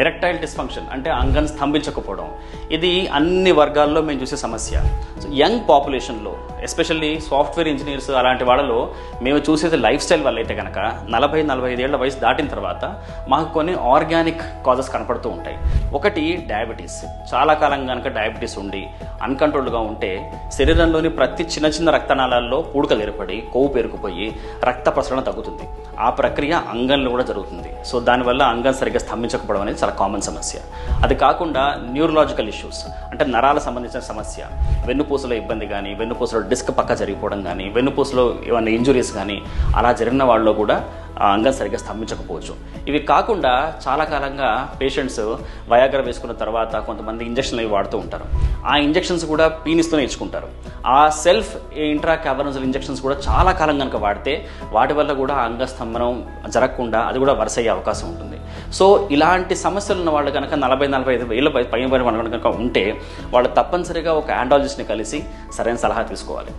Erectile dysfunction అంటే అంగం స్తంభించకపోవడం, ఇది అన్ని వర్గాల్లో మేము చూసే సమస్య. సో యంగ్ పాపులేషన్లో ఎస్పెషల్లీ సాఫ్ట్వేర్ ఇంజనీర్స్ అలాంటి వాళ్ళలో మేము చూసేది లైఫ్ స్టైల్ వల్ల అయితే కనుక 40-45 ఏళ్ల వయసు దాటిన తర్వాత మాకు కొన్ని ఆర్గానిక్ కాజెస్ కనపడుతూ ఉంటాయి. ఒకటి డయాబెటీస్. చాలా కాలం కనుక డయాబెటీస్ ఉండి అన్కంట్రోల్డ్గా ఉంటే శరీరంలోని ప్రతి చిన్న రక్తనాళాల్లో పూడికలు ఏర్పడి కొవ్వు పేరుకుపోయి రక్త ప్రసరణ తగ్గుతుంది. ఆ ప్రక్రియ అంగంలో కూడా జరుగుతుంది. సో దానివల్ల అంగం సరిగ్గా స్తంభించకపోవడం అనేది చాలా కామన్ సమస్య. అది కాకుండా న్యూరలాజికల్ ఇష్యూస్ అంటే నరాలకు సంబంధించిన సమస్య, వెన్నుపూసలో ఇబ్బంది కానీ, వెన్నుపూసలో డిస్క్ పక్క జరిగిపోవడం కానీ, వెన్నుపూసలో ఏమైనా ఇంజురీస్ కానీ అలా జరిగిన వాళ్ళలో కూడా అంగం సరిగ్గా స్తంభించకపోవచ్చు. ఇవి కాకుండా చాలా కాలంగా పేషెంట్స్ వయాగ్రా వేసుకున్న తర్వాత కొంతమంది ఇంజక్షన్లు అవి వాడుతూ ఉంటారు. ఆ ఇంజక్షన్స్ కూడా పీనిస్తూనే ఇచ్చుకుంటారు. ఆ సెల్ఫ్ ఇంట్రా క్యావర్నల్ ఇంజక్షన్స్ కూడా చాలా కాలం కనుక వాడితే వాటి వల్ల కూడా అంగస్తంభనం జరగకుండా అది కూడా వరుస అయ్యే అవకాశం ఉంటుంది. సో ఇలాంటి సమస్యలు ఉన్న వాళ్ళు కనుక 40-45 ఏళ్ళ పైన కనుక ఉంటే వాళ్ళు తప్పనిసరిగా ఒక ఆండాలజిస్ట్ని కలిసి సరైన సలహా తీసుకోవాలి.